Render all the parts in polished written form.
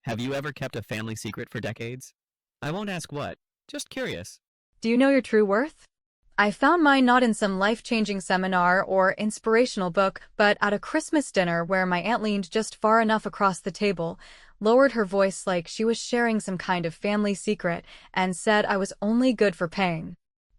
Have you ever kept a family secret for decades? I won't ask what, just curious. Do you know your true worth? I found mine not in some life-changing seminar or inspirational book, but at a Christmas dinner where my aunt leaned just far enough across the table, lowered her voice like she was sharing some kind of family secret, and said I was only good for paying.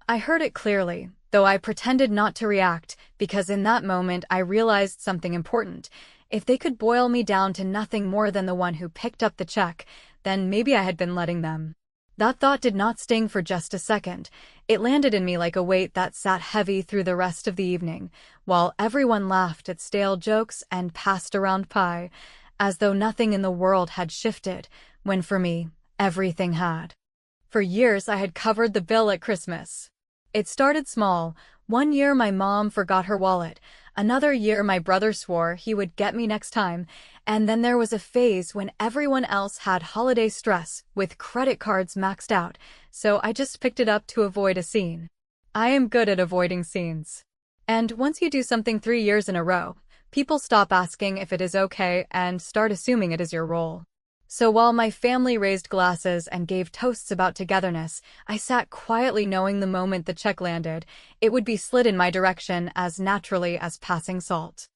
I heard it clearly, though I pretended not to react, because in that moment I realized something important. If they could boil me down to nothing more than the one who picked up the check, then maybe I had been letting them. That thought did not sting for just a second. It landed in me like a weight that sat heavy through the rest of the evening, while everyone laughed at stale jokes and passed around pie, as though nothing in the world had shifted, when for me, everything had. For years I had covered the bill at Christmas. It started small. One year my mom forgot her wallet. Another year my brother swore he would get me next time. And then there was a phase when everyone else had holiday stress, with credit cards maxed out, so I just picked it up to avoid a scene. I am good at avoiding scenes. And once you do something 3 years in a row, people stop asking if it is okay and start assuming it is your role. So while my family raised glasses and gave toasts about togetherness, I sat quietly knowing the moment the check landed, it would be slid in my direction as naturally as passing salt.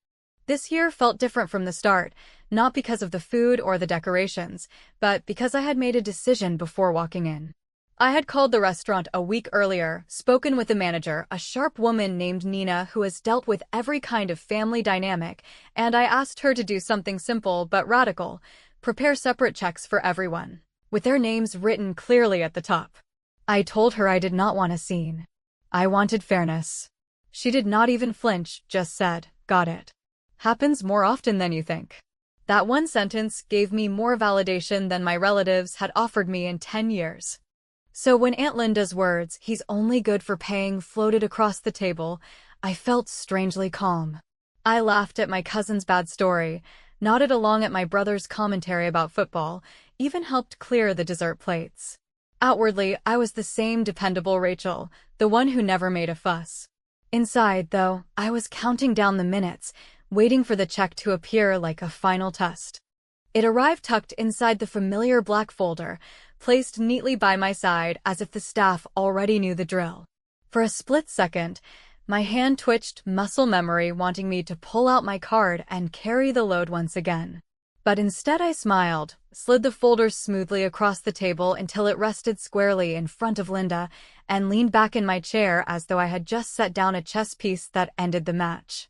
This year felt different from the start, not because of the food or the decorations, but because I had made a decision before walking in. I had called the restaurant a week earlier, spoken with the manager, a sharp woman named Nina who has dealt with every kind of family dynamic, and I asked her to do something simple but radical: prepare separate checks for everyone, with their names written clearly at the top. I told her I did not want a scene. I wanted fairness. She did not even flinch, just said, "Got it. Happens more often than you think." That one sentence gave me more validation than my relatives had offered me in 10 years. So when Aunt Linda's words, "he's only good for paying," floated across the table, I felt strangely calm. I laughed at my cousin's bad story, nodded along at my brother's commentary about football, even helped clear the dessert plates. Outwardly, I was the same dependable Rachel, the one who never made a fuss. Inside, though, I was counting down the minutes, waiting for the check to appear like a final test. It arrived tucked inside the familiar black folder, placed neatly by my side as if the staff already knew the drill. For a split second, my hand twitched, muscle memory wanting me to pull out my card and carry the load once again. But instead I smiled, slid the folder smoothly across the table until it rested squarely in front of Linda, and leaned back in my chair as though I had just set down a chess piece that ended the match.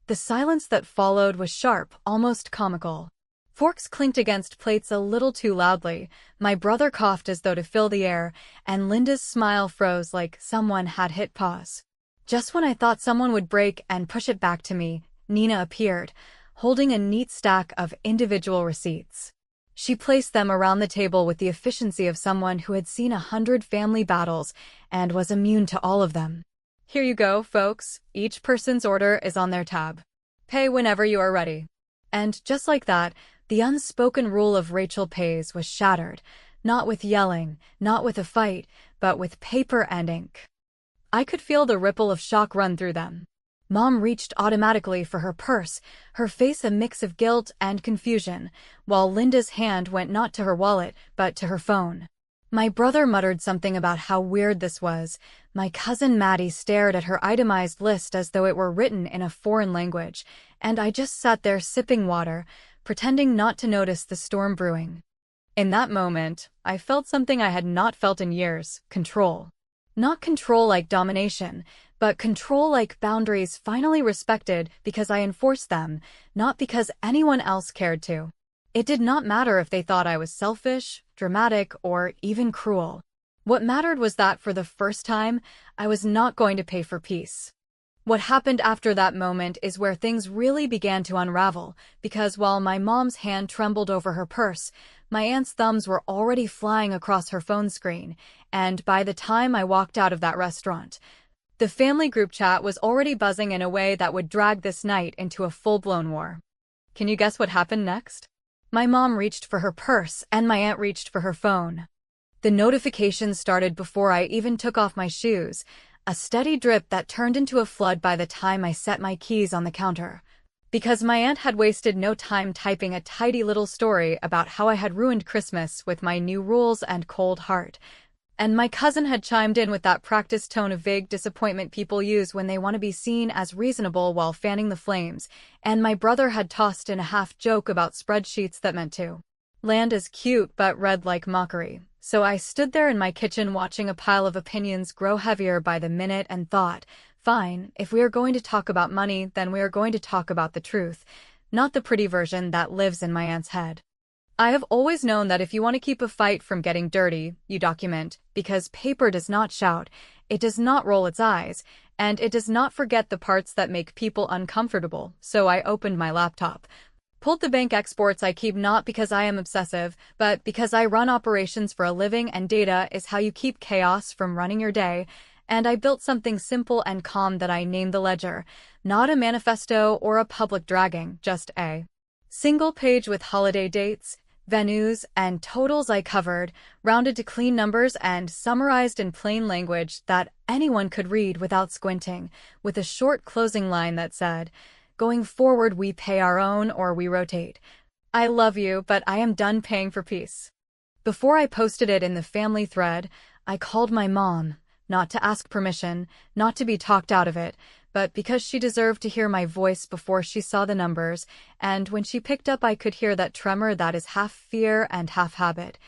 The silence that followed was sharp, almost comical. Forks clinked against plates a little too loudly, my brother coughed as though to fill the air, and Linda's smile froze like someone had hit pause. Just when I thought someone would break and push it back to me, Nina appeared, holding a neat stack of individual receipts. She placed them around the table with the efficiency of someone who had seen 100 family battles and was immune to all of them. "Here you go, folks. Each person's order is on their tab. Pay whenever you are ready." And just like that, the unspoken rule of Rachel Pays was shattered, not with yelling, not with a fight, but with paper and ink. I could feel the ripple of shock run through them. Mom reached automatically for her purse, her face a mix of guilt and confusion, while Linda's hand went not to her wallet, but to her phone. My brother muttered something about how weird this was. My cousin Maddie stared at her itemized list as though it were written in a foreign language, and I just sat there sipping water, pretending not to notice the storm brewing. In that moment, I felt something I had not felt in years: control. Not control like domination, but control like boundaries finally respected because I enforced them, not because anyone else cared to. It did not matter if they thought I was selfish, dramatic, or even cruel. What mattered was that for the first time, I was not going to pay for peace. What happened after that moment is where things really began to unravel, because while my mom's hand trembled over her purse, my aunt's thumbs were already flying across her phone screen, and by the time I walked out of that restaurant, the family group chat was already buzzing in a way that would drag this night into a full-blown war. Can you guess what happened next? My mom reached for her purse, and my aunt reached for her phone. The notifications started before I even took off my shoes, a steady drip that turned into a flood by the time I set my keys on the counter. Because my aunt had wasted no time typing a tidy little story about how I had ruined Christmas with my new rules and cold heart. And my cousin had chimed in with that practiced tone of vague disappointment people use when they want to be seen as reasonable while fanning the flames, and my brother had tossed in a half-joke about spreadsheets that meant to land as cute but read like mockery. So I stood there in my kitchen watching a pile of opinions grow heavier by the minute and thought, fine, if we are going to talk about money, then we are going to talk about the truth, not the pretty version that lives in my aunt's head. I have always known that if you want to keep a fight from getting dirty, you document, because paper does not shout, it does not roll its eyes, and it does not forget the parts that make people uncomfortable. So I opened my laptop, pulled the bank exports I keep not because I am obsessive, but because I run operations for a living and data is how you keep chaos from running your day, and I built something simple and calm that I named the ledger, not a manifesto or a public dragging, just a single page with holiday dates, venues, and totals I covered, rounded to clean numbers and summarized in plain language that anyone could read without squinting, with a short closing line that said, "Going forward we pay our own or we rotate. I love you, but I am done paying for peace." Before I posted it in the family thread, I called my mom, not to ask permission, not to be talked out of it, but because she deserved to hear my voice before she saw the numbers, and when she picked up I could hear that tremor that is half fear and half habit.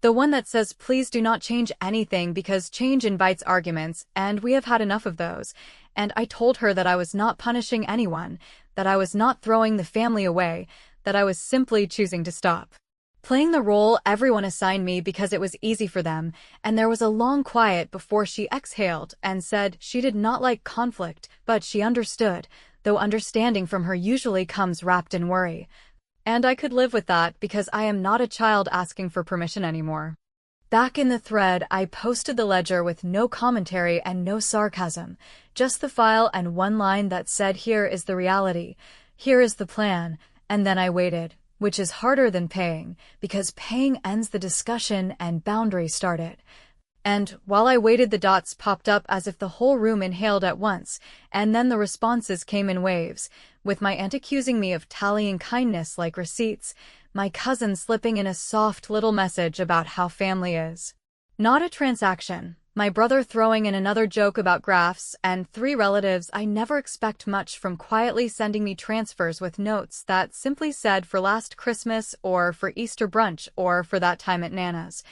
The one that says please do not change anything because change invites arguments, and we have had enough of those. And I told her that I was not punishing anyone, that I was not throwing the family away, that I was simply choosing to stop playing the role everyone assigned me because it was easy for them, and there was a long quiet before she exhaled and said she did not like conflict, but she understood, though understanding from her usually comes wrapped in worry. And I could live with that because I am not a child asking for permission anymore. Back in the thread, I posted the ledger with no commentary and no sarcasm, just the file and one line that said here is the reality, here is the plan, and then I waited. Which is harder than paying, because paying ends the discussion and boundaries start it. And while I waited, the dots popped up as if the whole room inhaled at once, and then the responses came in waves, with my aunt accusing me of tallying kindness like receipts, my cousin slipping in a soft little message about how family is not a transaction, my brother throwing in another joke about graphs, and 3 relatives I never expect much from quietly sending me transfers with notes that simply said for last Christmas or for Easter brunch or for that time at Nana's,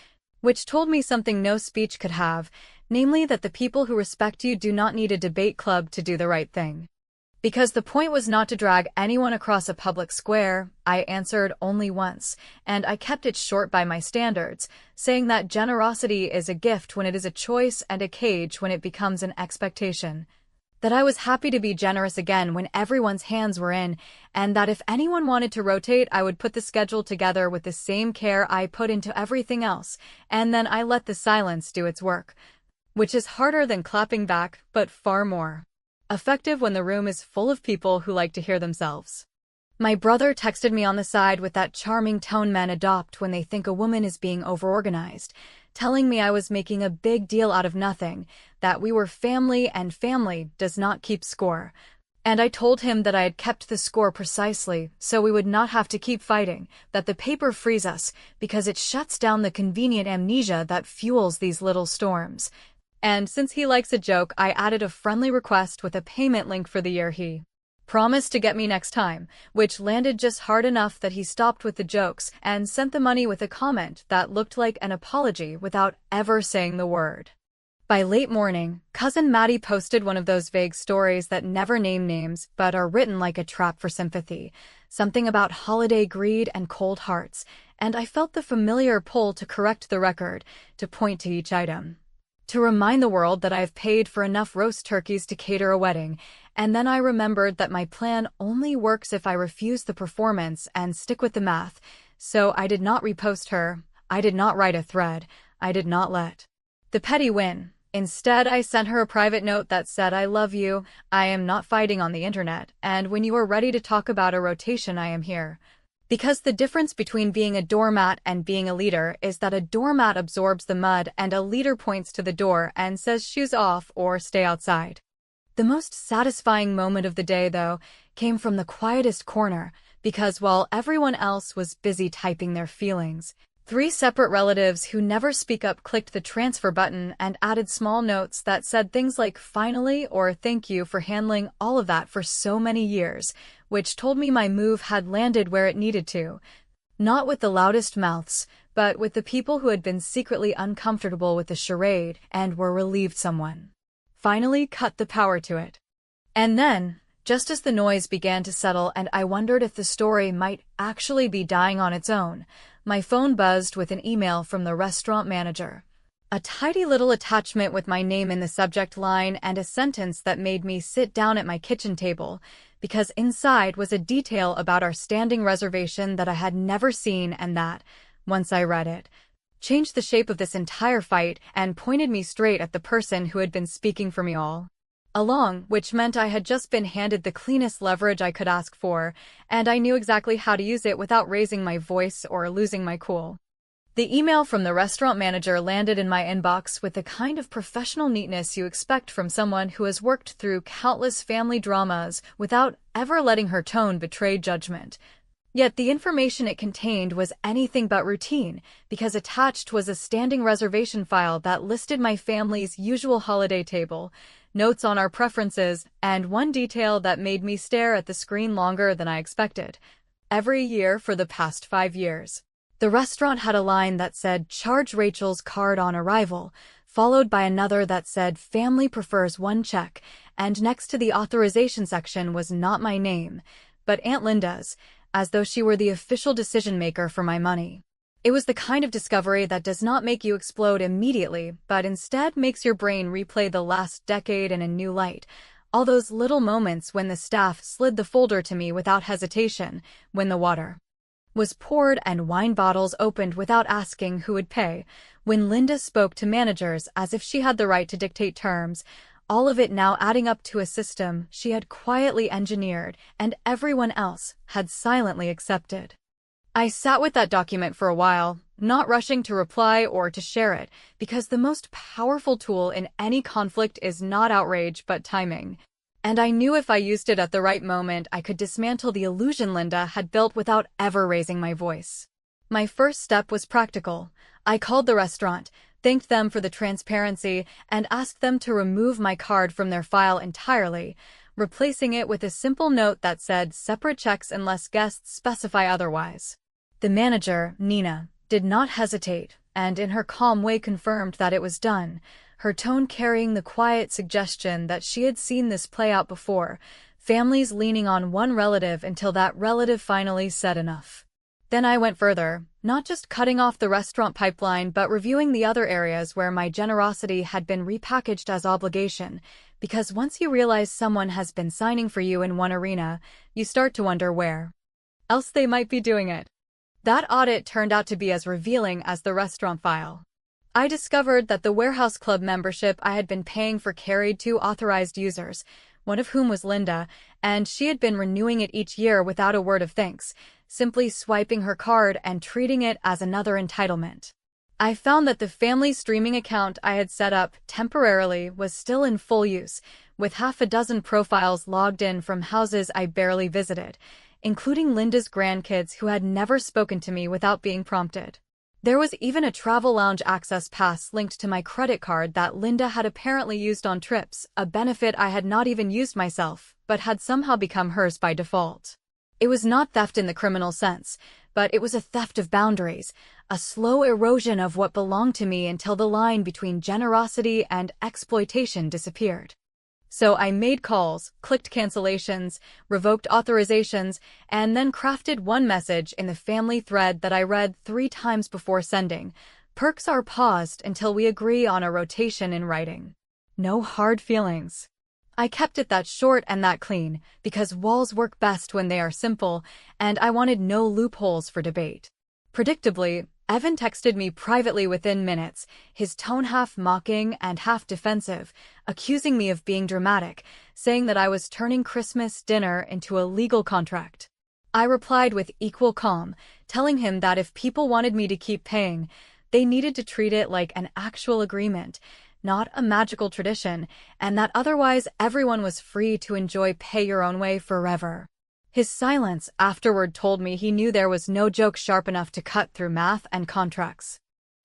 which told me something no speech could have, namely that the people who respect you do not need a debate club to do the right thing. Because the point was not to drag anyone across a public square, I answered only once, and I kept it short by my standards, saying that generosity is a gift when it is a choice and a cage when it becomes an expectation. That I was happy to be generous again when everyone's hands were in, and that if anyone wanted to rotate, I would put the schedule together with the same care I put into everything else, and then I let the silence do its work. Which is harder than clapping back, but far more effective when the room is full of people who like to hear themselves. My brother texted me on the side with that charming tone men adopt when they think a woman is being overorganized, telling me I was making a big deal out of nothing, that we were family and family does not keep score. And I told him that I had kept the score precisely so we would not have to keep fighting, that the paper frees us because it shuts down the convenient amnesia that fuels these little storms. And since he likes a joke, I added a friendly request with a payment link for the year he promised to get me next time, which landed just hard enough that he stopped with the jokes and sent the money with a comment that looked like an apology without ever saying the word. By late morning, Cousin Maddie posted one of those vague stories that never name names but are written like a trap for sympathy, something about holiday greed and cold hearts, and I felt the familiar pull to correct the record, to point to each item, to remind the world that I have paid for enough roast turkeys to cater a wedding, and then I remembered that my plan only works if I refuse the performance and stick with the math, so I did not repost her, I did not write a thread, I did not let the petty win. Instead, I sent her a private note that said, "I love you, I am not fighting on the internet, and when you are ready to talk about a rotation I am here." Because the difference between being a doormat and being a leader is that a doormat absorbs the mud and a leader points to the door and says shoes off or stay outside. The most satisfying moment of the day, though, came from the quietest corner, because while everyone else was busy typing their feelings, three separate relatives who never speak up clicked the transfer button and added small notes that said things like "finally" or "thank you for handling all of that for so many years," which told me my move had landed where it needed to. Not with the loudest mouths, but with the people who had been secretly uncomfortable with the charade and were relieved someone finally cut the power to it. And then, just as the noise began to settle and I wondered if the story might actually be dying on its own, my phone buzzed with an email from the restaurant manager. A tidy little attachment with my name in the subject line and a sentence that made me sit down at my kitchen table, because inside was a detail about our standing reservation that I had never seen and that, once I read it, changed the shape of this entire fight and pointed me straight at the person who had been speaking for me all along, which meant I had just been handed the cleanest leverage I could ask for, and I knew exactly how to use it without raising my voice or losing my cool. The email from the restaurant manager landed in my inbox with the kind of professional neatness you expect from someone who has worked through countless family dramas without ever letting her tone betray judgment. Yet the information it contained was anything but routine, because attached was a standing reservation file that listed my family's usual holiday table, notes on our preferences, and one detail that made me stare at the screen longer than I expected. Every year for the past 5 years. The restaurant had a line that said, "Charge Rachel's card on arrival," followed by another that said, "Family prefers 1 check," and next to the authorization section was not my name, but Aunt Linda's, as though she were the official decision-maker for my money. It was the kind of discovery that does not make you explode immediately, but instead makes your brain replay the last decade in a new light. All those little moments when the staff slid the folder to me without hesitation, when the water was poured and wine bottles opened without asking who would pay, when Linda spoke to managers as if she had the right to dictate terms, all of it now adding up to a system she had quietly engineered and everyone else had silently accepted. I sat with that document for a while, not rushing to reply or to share it, because the most powerful tool in any conflict is not outrage but timing. And I knew if I used it at the right moment, I could dismantle the illusion Linda had built without ever raising my voice. My first step was practical. I called the restaurant, thanked them for the transparency, and asked them to remove my card from their file entirely, replacing it with a simple note that said "separate checks unless guests specify otherwise." The manager, Nina, did not hesitate, and in her calm way confirmed that it was done, her tone carrying the quiet suggestion that she had seen this play out before, families leaning on one relative until that relative finally said enough. Then I went further, not just cutting off the restaurant pipeline but reviewing the other areas where my generosity had been repackaged as obligation, because once you realize someone has been signing for you in one arena, you start to wonder where else they might be doing it. That audit turned out to be as revealing as the restaurant file. I discovered that the Warehouse Club membership I had been paying for carried 2 authorized users, one of whom was Linda, and she had been renewing it each year without a word of thanks, simply swiping her card and treating it as another entitlement. I found that the family streaming account I had set up temporarily was still in full use, with 6 profiles logged in from houses I barely visited, including Linda's grandkids who had never spoken to me without being prompted. There was even a travel lounge access pass linked to my credit card that Linda had apparently used on trips, a benefit I had not even used myself, but had somehow become hers by default. It was not theft in the criminal sense, but it was a theft of boundaries, a slow erosion of what belonged to me until the line between generosity and exploitation disappeared. So I made calls, clicked cancellations, revoked authorizations, and then crafted one message in the family thread that I read 3 times before sending. Perks are paused until we agree on a rotation in writing. No hard feelings. I kept it that short and that clean, because walls work best when they are simple, and I wanted no loopholes for debate. Predictably, Evan texted me privately within minutes, his tone half mocking and half defensive, accusing me of being dramatic, saying that I was turning Christmas dinner into a legal contract. I replied with equal calm, telling him that if people wanted me to keep paying, they needed to treat it like an actual agreement, not a magical tradition, and that otherwise everyone was free to enjoy pay your own way forever. His silence afterward told me he knew there was no joke sharp enough to cut through math and contracts.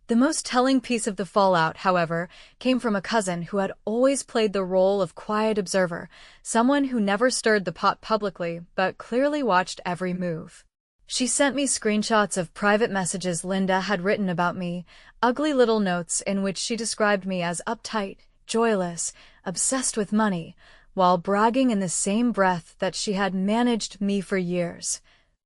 The most telling piece of the fallout, however, came from a cousin who had always played the role of quiet observer, someone who never stirred the pot publicly but clearly watched every move. She sent me screenshots of private messages Linda had written about me, ugly little notes in which she described me as uptight, joyless, obsessed with money, while bragging in the same breath that she had managed me for years,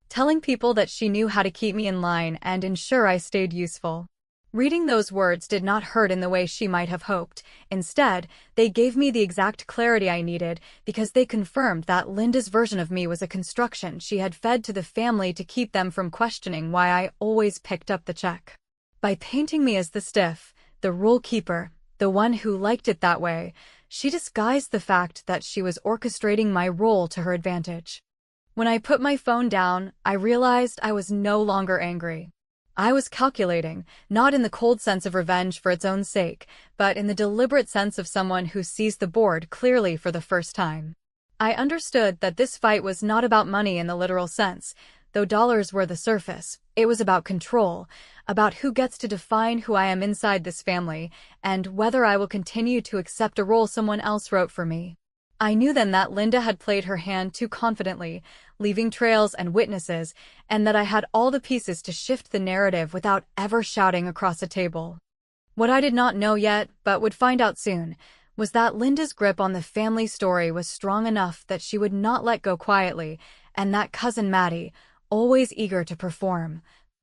telling people that she knew how to keep me in line and ensure I stayed useful. Reading those words did not hurt in the way she might have hoped. Instead, they gave me the exact clarity I needed because they confirmed that Linda's version of me was a construction she had fed to the family to keep them from questioning why I always picked up the check. By painting me as the stiff, the rule keeper, the one who liked it that way, she disguised the fact that she was orchestrating my role to her advantage. When I put my phone down, I realized I was no longer angry. I was calculating, not in the cold sense of revenge for its own sake, but in the deliberate sense of someone who sees the board clearly for the first time. I understood that this fight was not about money in the literal sense, though dollars were the surface. It was about control, about who gets to define who I am inside this family, and whether I will continue to accept a role someone else wrote for me. I knew then that Linda had played her hand too confidently, leaving trails and witnesses, and that I had all the pieces to shift the narrative without ever shouting across a table. What I did not know yet, but would find out soon, was that Linda's grip on the family story was strong enough that she would not let go quietly, and that cousin Maddie, always eager to perform,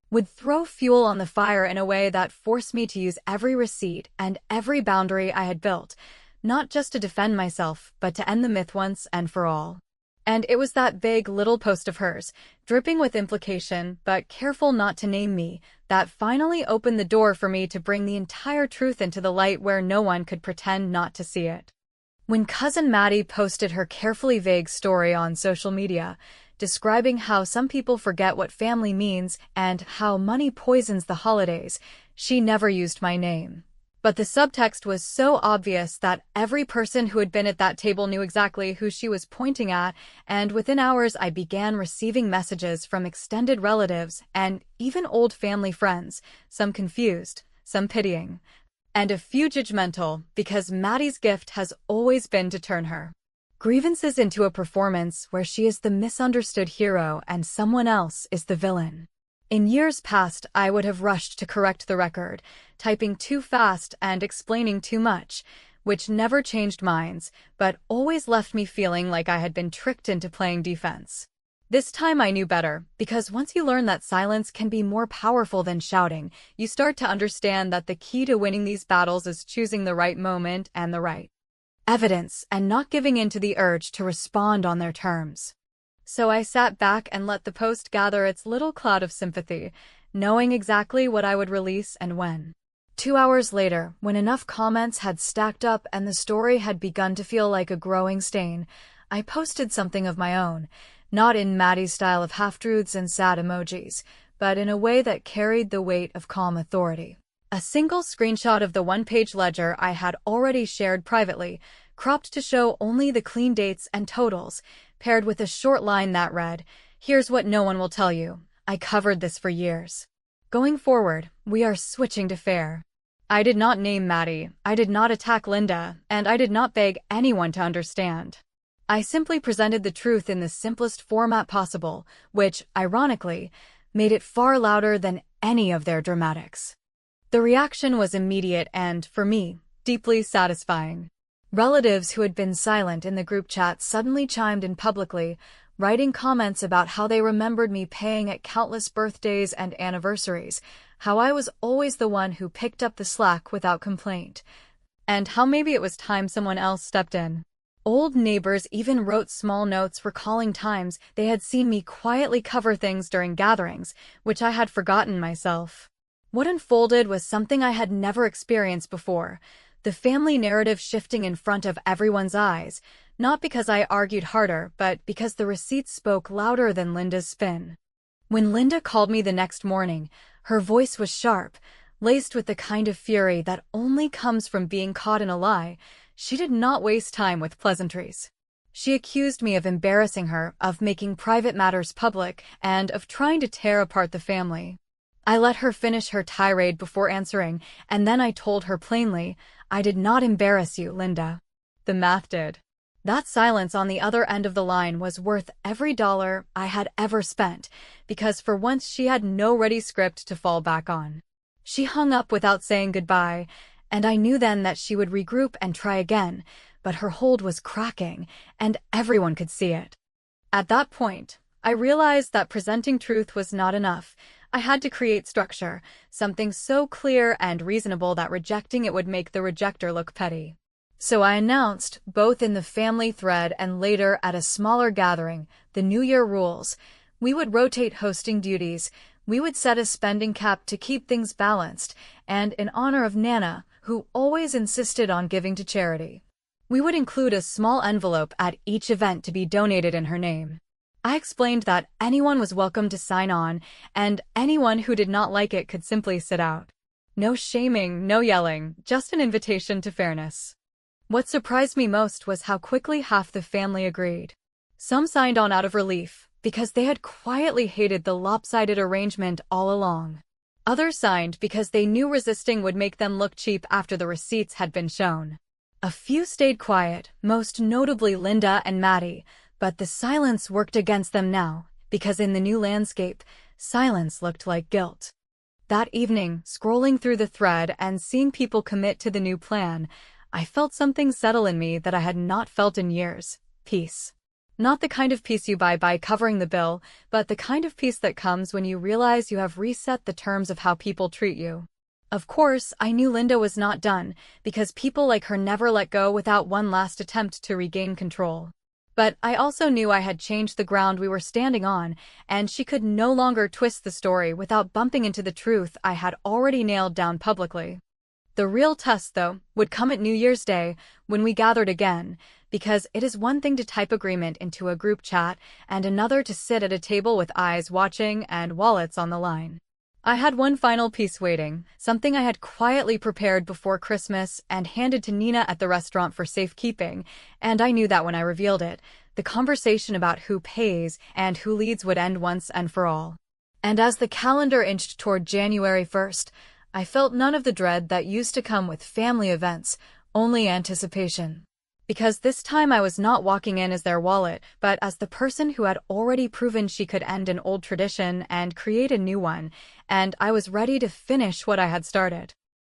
would throw fuel on the fire in a way that forced me to use every receipt and every boundary I had built, not just to defend myself, but to end the myth once and for all. And it was that vague little post of hers, dripping with implication but careful not to name me, that finally opened the door for me to bring the entire truth into the light where no one could pretend not to see it. When cousin Maddie posted her carefully vague story on social media, describing how some people forget what family means and how money poisons the holidays, she never used my name. But the subtext was so obvious that every person who had been at that table knew exactly who she was pointing at, and within hours I began receiving messages from extended relatives and even old family friends, some confused, some pitying, and a few judgmental, because Maddie's gift has always been to turn her grievances into a performance where she is the misunderstood hero and someone else is the villain. In years past, I would have rushed to correct the record, typing too fast and explaining too much, which never changed minds, but always left me feeling like I had been tricked into playing defense. This time I knew better, because once you learn that silence can be more powerful than shouting, you start to understand that the key to winning these battles is choosing the right moment and the right evidence, and not giving in to the urge to respond on their terms. So I sat back and let the post gather its little cloud of sympathy, knowing exactly what I would release and when. 2 hours later, when enough comments had stacked up and the story had begun to feel like a growing stain, I posted something of my own, not in Maddie's style of half-truths and sad emojis, but in a way that carried the weight of calm authority. A single screenshot of the one-page ledger I had already shared privately, cropped to show only the clean dates and totals, paired with a short line that read, "Here's what no one will tell you. I covered this for years. Going forward, we are switching to fair." I did not name Maddie, I did not attack Linda, and I did not beg anyone to understand. I simply presented the truth in the simplest format possible, which, ironically, made it far louder than any of their dramatics. The reaction was immediate and, for me, deeply satisfying. Relatives who had been silent in the group chat suddenly chimed in publicly, writing comments about how they remembered me paying at countless birthdays and anniversaries, how I was always the one who picked up the slack without complaint, and how maybe it was time someone else stepped in. Old neighbors even wrote small notes recalling times they had seen me quietly cover things during gatherings, which I had forgotten myself. What unfolded was something I had never experienced before, the family narrative shifting in front of everyone's eyes, not because I argued harder, but because the receipts spoke louder than Linda's spin. When Linda called me the next morning, her voice was sharp, Laced with the kind of fury that only comes from being caught in a lie, she did not waste time with pleasantries. She accused me of embarrassing her, of making private matters public, and of trying to tear apart the family. I let her finish her tirade before answering, and then I told her plainly, "I did not embarrass you, Linda. The math did." That silence on the other end of the line was worth every dollar I had ever spent, because for once she had no ready script to fall back on. She hung up without saying goodbye, and I knew then that she would regroup and try again, but her hold was cracking, and everyone could see it. At that point, I realized that presenting truth was not enough. I had to create structure, something so clear and reasonable that rejecting it would make the rejecter look petty. So I announced, both in the family thread and later at a smaller gathering, the New Year rules. We would rotate hosting duties, we would set a spending cap to keep things balanced, and in honor of Nana, who always insisted on giving to charity, we would include a small envelope at each event to be donated in her name. I explained that anyone was welcome to sign on, and anyone who did not like it could simply sit out. No shaming, no yelling, just an invitation to fairness. What surprised me most was how quickly half the family agreed. Some signed on out of relief, because they had quietly hated the lopsided arrangement all along. Others signed because they knew resisting would make them look cheap after the receipts had been shown. A few stayed quiet, most notably Linda and Maddie, but the silence worked against them now, because in the new landscape, silence looked like guilt. That evening, scrolling through the thread and seeing people commit to the new plan, I felt something settle in me that I had not felt in years. Peace. Not the kind of peace you buy by covering the bill, but the kind of peace that comes when you realize you have reset the terms of how people treat you. Of course, I knew Linda was not done, because people like her never let go without one last attempt to regain control. But I also knew I had changed the ground we were standing on, and she could no longer twist the story without bumping into the truth I had already nailed down publicly. The real test, though, would come at New Year's Day, when we gathered again, because it is one thing to type agreement into a group chat, and another to sit at a table with eyes watching and wallets on the line. I had one final piece waiting, something I had quietly prepared before Christmas and handed to Nina at the restaurant for safekeeping, and I knew that when I revealed it, the conversation about who pays and who leads would end once and for all. And as the calendar inched toward January 1st, I felt none of the dread that used to come with family events, only anticipation. Because this time I was not walking in as their wallet, but as the person who had already proven she could end an old tradition and create a new one, and I was ready to finish what I had started.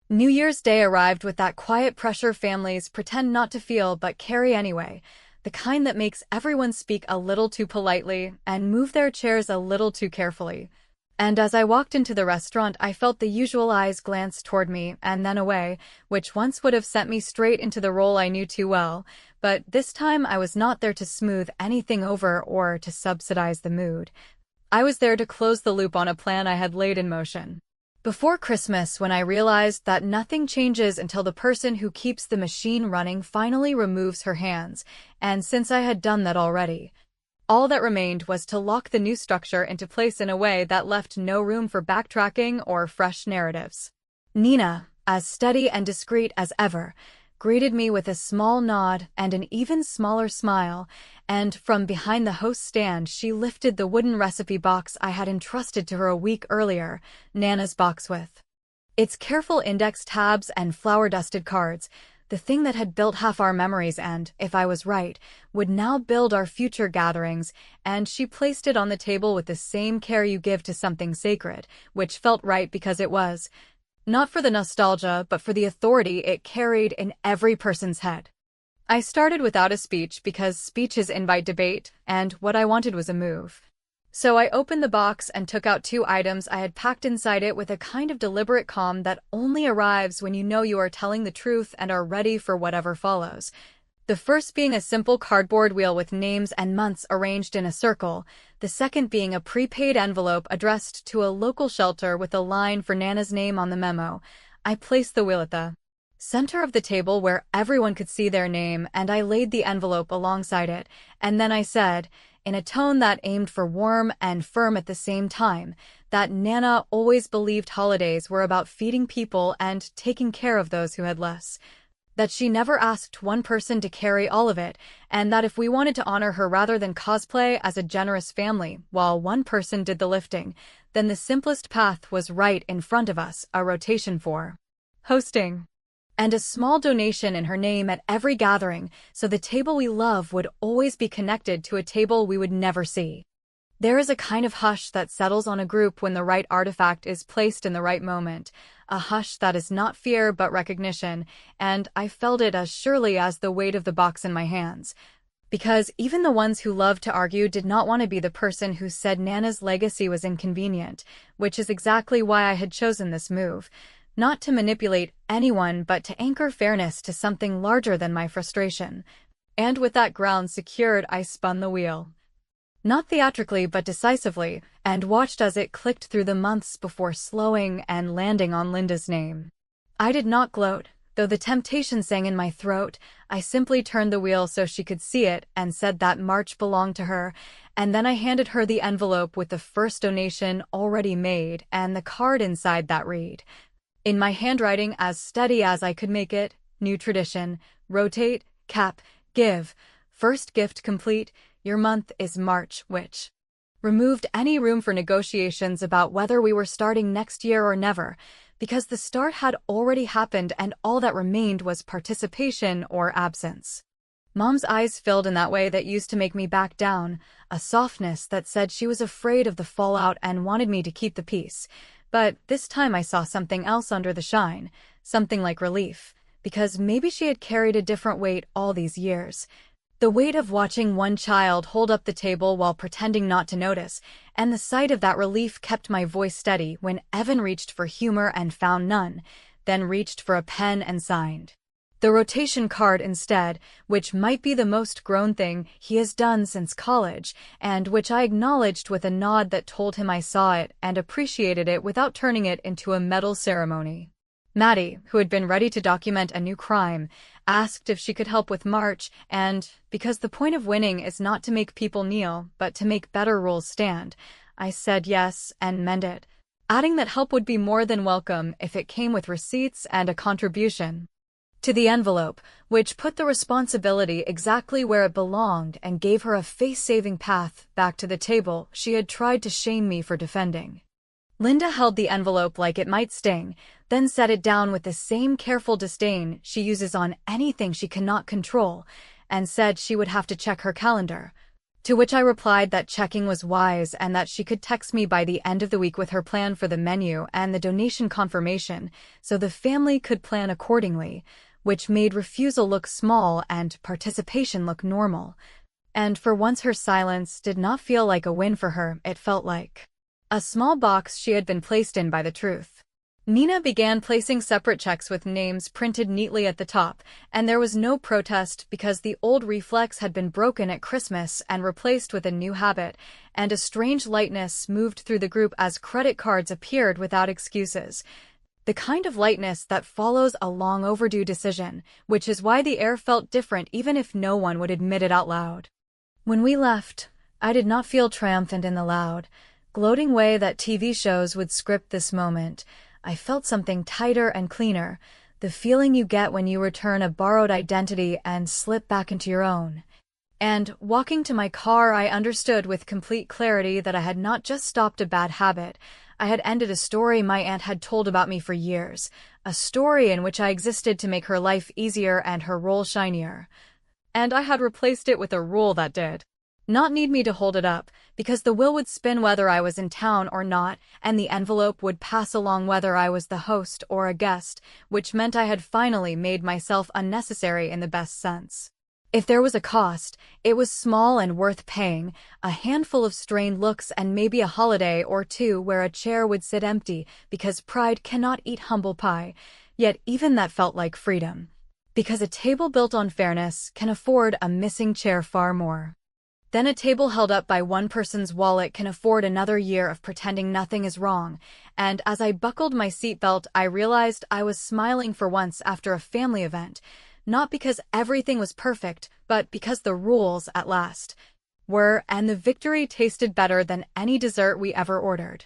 New Year's Day arrived with that quiet pressure families pretend not to feel but carry anyway, the kind that makes everyone speak a little too politely and move their chairs a little too carefully. And as I walked into the restaurant, I felt the usual eyes glance toward me and then away, which once would have sent me straight into the role I knew too well, but this time I was not there to smooth anything over or to subsidize the mood. I was there to close the loop on a plan I had laid in motion. Before Christmas, when I realized that nothing changes until the person who keeps the machine running finally removes her hands, and since I had done that already, all that remained was to lock the new structure into place in a way that left no room for backtracking or fresh narratives. Nina, as steady and discreet as ever, greeted me with a small nod and an even smaller smile, and from behind the host stand she lifted the wooden recipe box I had entrusted to her a week earlier, Nana's box with its careful index tabs and flour-dusted cards, the thing that had built half our memories and, if I was right, would now build our future gatherings, and she placed it on the table with the same care you give to something sacred, which felt right because it was. Not for the nostalgia, but for the authority it carried in every person's head. I started without a speech because speeches invite debate, and what I wanted was a move. So I opened the box and took out 2 items I had packed inside it with a kind of deliberate calm that only arrives when you know you are telling the truth and are ready for whatever follows. The first being a simple cardboard wheel with names and months arranged in a circle, the second being a prepaid envelope addressed to a local shelter with a line for Nana's name on the memo. I placed the wheel at the center of the table where everyone could see their name, and I laid the envelope alongside it, and then I said, in a tone that aimed for warm and firm at the same time, that Nana always believed holidays were about feeding people and taking care of those who had less. That she never asked one person to carry all of it, and that if we wanted to honor her rather than cosplay as a generous family while one person did the lifting, then the simplest path was right in front of us, a rotation for hosting. And a small donation in her name at every gathering, so the table we love would always be connected to a table we would never see. There is a kind of hush that settles on a group when the right artifact is placed in the right moment, a hush that is not fear but recognition, and I felt it as surely as the weight of the box in my hands. Because even the ones who loved to argue did not want to be the person who said Nana's legacy was inconvenient, which is exactly why I had chosen this move. Not to manipulate anyone but to anchor fairness to something larger than my frustration. And with that ground secured, I spun the wheel. Not theatrically but decisively, and watched as it clicked through the months before slowing and landing on Linda's name. I did not gloat, though the temptation sang in my throat. I simply turned the wheel so she could see it and said that March belonged to her, and then I handed her the envelope with the first donation already made and the card inside that read. In my handwriting as steady as I could make it, new tradition, rotate, cap, give, first gift complete, your month is March, which removed any room for negotiations about whether we were starting next year or never, because the start had already happened and all that remained was participation or absence. Mom's eyes filled in that way that used to make me back down, a softness that said she was afraid of the fallout and wanted me to keep the peace. But this time I saw something else under the shine, something like relief, because maybe she had carried a different weight all these years. The weight of watching one child hold up the table while pretending not to notice, and the sight of that relief kept my voice steady when Evan reached for humor and found none, then reached for a pen and signed the rotation card instead, which might be the most grown thing he has done since college, and which I acknowledged with a nod that told him I saw it and appreciated it without turning it into a medal ceremony. Maddie, who had been ready to document a new crime, asked if she could help with March, and, because the point of winning is not to make people kneel, but to make better rules stand, I said yes and meant it, adding that help would be more than welcome if it came with receipts and a contribution to the envelope, which put the responsibility exactly where it belonged and gave her a face-saving path back to the table she had tried to shame me for defending. Linda held the envelope like it might sting, then set it down with the same careful disdain she uses on anything she cannot control, and said she would have to check her calendar. To which I replied that checking was wise and that she could text me by the end of the week with her plan for the menu and the donation confirmation, so the family could plan accordingly, which made refusal look small and participation look normal. And for once her silence did not feel like a win for her, it felt like a small box she had been placed in by the truth. Nina began placing separate checks with names printed neatly at the top, and there was no protest because the old reflex had been broken at Christmas and replaced with a new habit, and a strange lightness moved through the group as credit cards appeared without excuses. The kind of lightness that follows a long overdue decision, which is why the air felt different even if no one would admit it out loud. When we left, I did not feel triumphant in the loud, gloating way that TV shows would script this moment. I felt something tighter and cleaner, the feeling you get when you return a borrowed identity and slip back into your own. And, walking to my car, I understood with complete clarity that I had not just stopped a bad habit, I had ended a story my aunt had told about me for years, a story in which I existed to make her life easier and her role shinier. And I had replaced it with a rule that did not need me to hold it up, because the wheel would spin whether I was in town or not, and the envelope would pass along whether I was the host or a guest, which meant I had finally made myself unnecessary in the best sense. If there was a cost, it was small and worth paying, a handful of strained looks and maybe a holiday or two where a chair would sit empty because pride cannot eat humble pie, yet even that felt like freedom. Because a table built on fairness can afford a missing chair far more then a table held up by one person's wallet can afford another year of pretending nothing is wrong, and as I buckled my seatbelt I realized I was smiling for once after a family event, not because everything was perfect, but because the rules, at last, and the victory tasted better than any dessert we ever ordered.